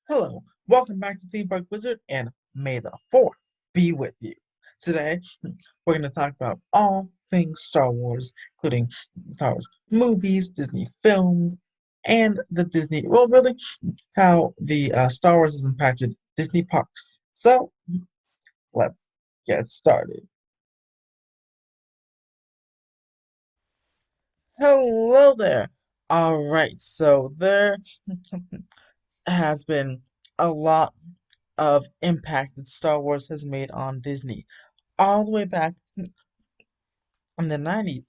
Hello, welcome back to Theme Park Wizard, and may the 4th be with you. Today, we're going to talk about all things Star Wars, including Star Wars movies, Disney films, and the Disney, well, really, how the Star Wars has impacted Disney parks. So, let's get started. Hello there. All right, so there has been a lot of impact that Star Wars has made on Disney all the way back in the 90s,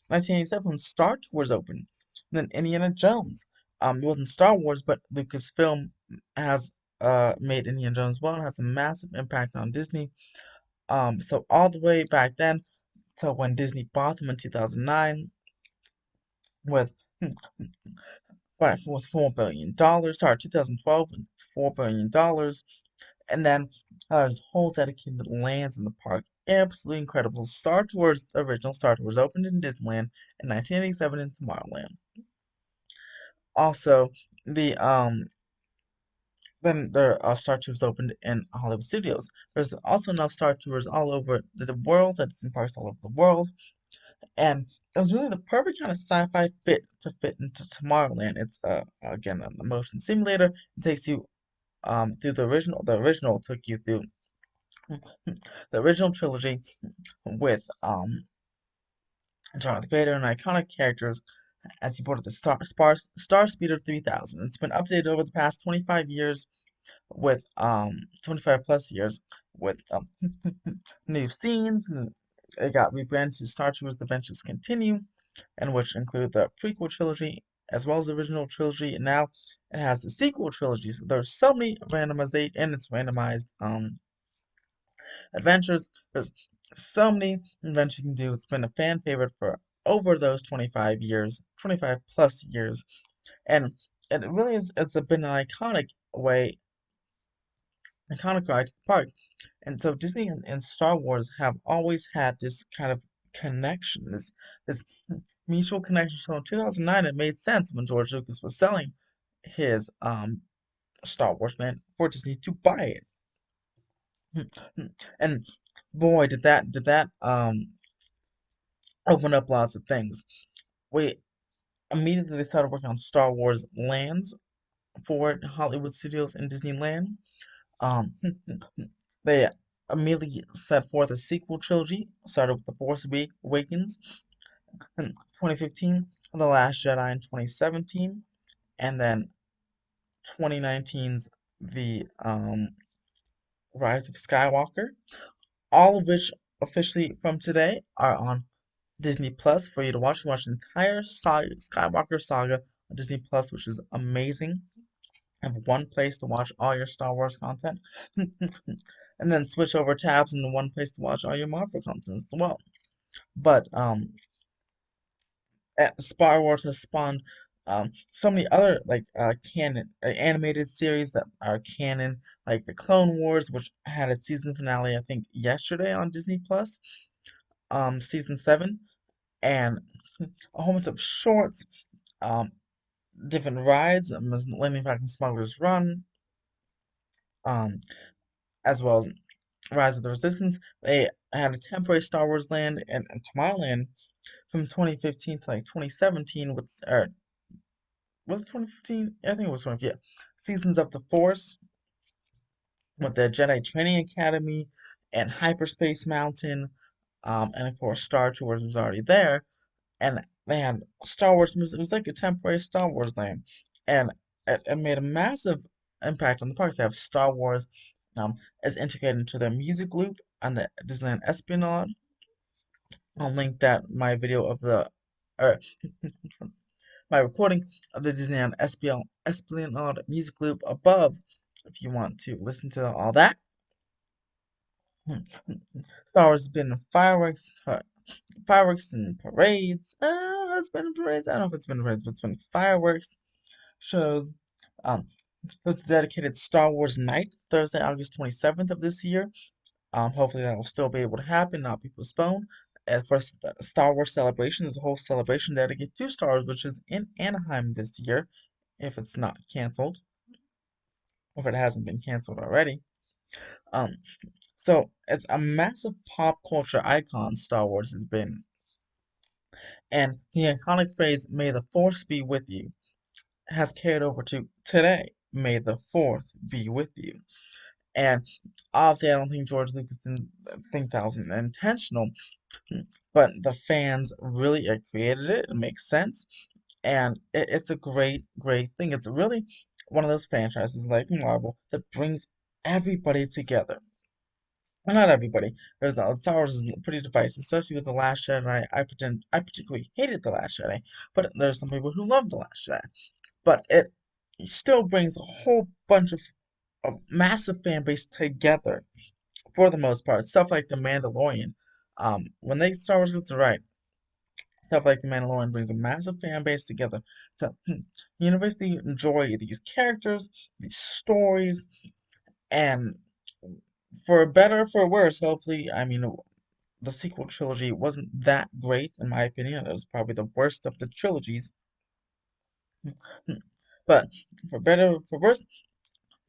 1987, when Star Tours opened. Then Indiana Jones. It wasn't Star Wars, but Lucasfilm has made Indiana Jones well and has a massive impact on Disney. So all the way back then to when Disney bought them in 2009 with with $4 billion. Sorry, 2012 with $4 billion. And then his whole dedicated lands in the park. Absolutely incredible. Star Tours, the original Star Tours, opened in Disneyland in 1987 in Tomorrowland. Also, the then there are Star Tours opened in Hollywood Studios. There's also now Star Tours all over the world, at Disney parks all over the world, and it was really the perfect kind of sci-fi fit to fit into Tomorrowland. It's again a motion simulator. It takes you through the original. The original took you through the original trilogy with Jonathan Vader and iconic characters as he boarded the Starspeeder 3000. It's been updated over the past 25 years with 25 plus years with new scenes, and it got rebranded to Star Tours: The Adventures Continue, and which include the prequel trilogy as well as the original trilogy, and now it has the sequel trilogy. So there's so many randomized and it's randomized adventures. There's so many adventures you can do. It's been a fan favorite for over those 25 years, 25 plus years, and it really is. It's been an iconic ride to the park. And so Disney and Star Wars have always had this kind of connection, this mutual connection. So in 2009, it made sense when George Lucas was selling his Star Wars land for Disney to buy it. And boy, did that open up lots of things. We immediately started working on Star Wars lands for Hollywood Studios and Disneyland. Um, they immediately set forth a sequel trilogy, started with The Force Awakens in 2015, The Last Jedi in 2017, and then 2019's The Rise of Skywalker, all of which officially from today are on Disney Plus for you to watch. Watch the entire Skywalker saga on Disney Plus, which is amazing. Have one place to watch all your Star Wars content, and then switch over tabs into one place to watch all your Marvel content as well. But Star Wars has spawned so many other like canon animated series that are canon, like the Clone Wars, which had its season finale I think yesterday on Disney Plus, season 7, and a whole bunch of shorts, um, different rides, Millennium Falcon Smuggler's Run, um, as well as Rise of the Resistance. They had a temporary Star Wars land and Tomorrowland from 2015 to like 2017 with or was it 2015? Yeah, I think it was 20. Yeah, Seasons of the Force with the Jedi Training Academy and Hyperspace Mountain, and of course Star Tours was already there, and they had Star Wars music. It was like a temporary Star Wars land, and it made a massive impact on the parks. They have Star Wars as integrated into their music loop on the Disneyland Espionage. I'll link that my video of the or my recording of the Disneyland Espionage music loop above if you want to listen to all that. Star Wars has been in fireworks and parades. It's been in parades. I don't know if it's been in parades, but it's been fireworks shows. Um, it's dedicated Star Wars Night, Thursday, August 27th of this year. Hopefully that will still be able to happen, not be postponed. As for Star Wars Celebration, there's a whole celebration dedicated to Star Wars, which is in Anaheim this year, if it's not canceled. if it hasn't been canceled already. Um, so it's a massive pop culture icon Star Wars has been, and the iconic phrase "May the Force be with you" has carried over to today. May the Fourth be with you. And obviously, I don't think George Lucas didn't think that was intentional, but the fans really created it. It makes sense, and it's a great thing. It's really one of those franchises like Marvel that brings everybody together. Well, not everybody. There's Star Wars is pretty divisive, especially with the Last Jedi. I particularly hated the Last Jedi, but there's some people who love the Last Jedi. But it still brings a whole bunch of a massive fan base together for the most part. Stuff like The Mandalorian. When they Star Wars gets it right, stuff like The Mandalorian brings a massive fan base together. So universally enjoy these characters, these stories, and for better or for worse, hopefully, I mean, the sequel trilogy wasn't that great, in my opinion. It was probably the worst of the trilogies. But for better or for worse,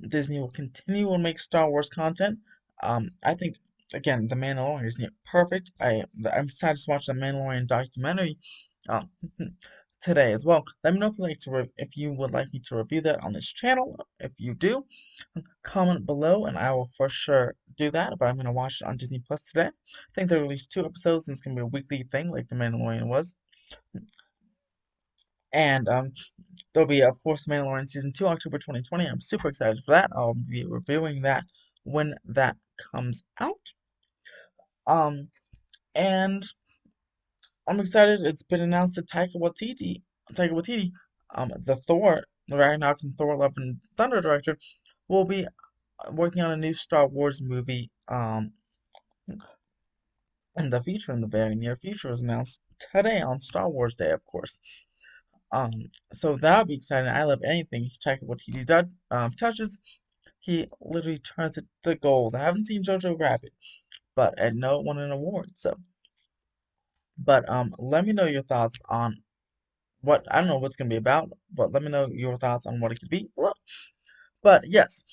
Disney will continue to make Star Wars content. I think again, The Mandalorian is near perfect. I'm excited to watch the Mandalorian documentary um, today as well. Let me know if you like to if you would like me to review that on this channel. If you do, comment below, and I will for sure do that. But I'm gonna watch it on Disney Plus today. I think they released 2 episodes, and it's gonna be a weekly thing, like The Mandalorian was. And there'll be, of course, Mandalorian Season 2, October 2020. I'm super excited for that. I'll be reviewing that when that comes out. Um, and I'm excited. It's been announced that Taika Waititi, the Thor, the Ragnarok and Thor Love and Thunder director, will be working on a new Star Wars movie in the future, in the very near future, was announced today on Star Wars Day, of course. So that'll be exciting. I love anything Taika Waititi touches. He literally turns it to gold. I haven't seen Jojo Rabbit, but I know it won an award. So, but let me know your thoughts on what I don't know what's gonna be about, but let me know your thoughts on what it could be below. But yes,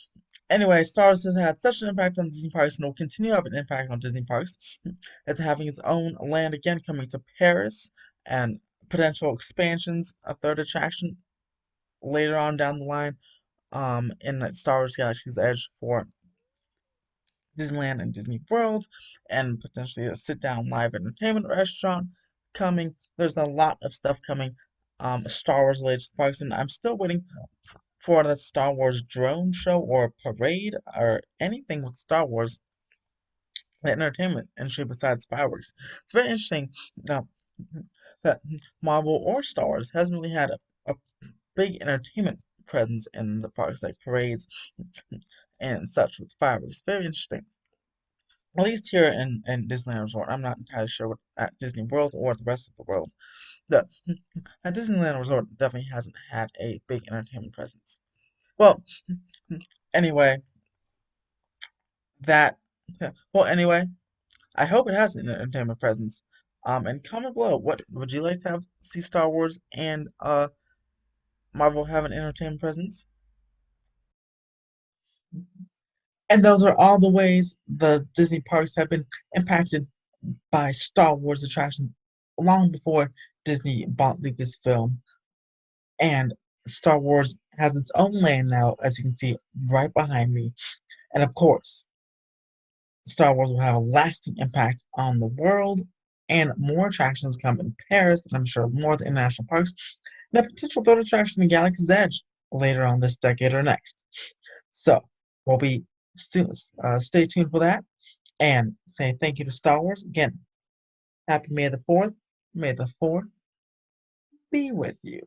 anyway, Star Wars has had such an impact on Disney parks and will continue to have an impact on Disney parks. It's having its own land again coming to Paris and potential expansions, a third attraction later on down the line in Star Wars Galaxy's Edge for Disneyland and Disney World, and potentially a sit-down live entertainment restaurant coming. There's a lot of stuff coming, Star Wars related to the parks, and I'm still waiting for the Star Wars drone show or parade or anything with Star Wars entertainment industry besides fireworks. It's very interesting that Marvel or Star Wars hasn't really had a big entertainment presence in the parks, like parades and such with fireworks. Very interesting. At least here in Disneyland Resort. I'm not entirely sure what at Disney World or the rest of the world. The at Disneyland Resort definitely hasn't had a big entertainment presence. Well, anyway, that anyway, I hope it has an entertainment presence. And comment below, what would you like to have see Star Wars and Marvel have an entertainment presence? And those are all the ways the Disney parks have been impacted by Star Wars attractions long before Disney bought Lucasfilm. And Star Wars has its own land now, as you can see right behind me. And of course, Star Wars will have a lasting impact on the world, and more attractions come in Paris, and I'm sure more of the international parks, and a potential third attraction in Galaxy's Edge later on this decade or next. So, we'll be stay tuned for that, and say thank you to Star Wars. Again, happy May the 4th. May the 4th be with you.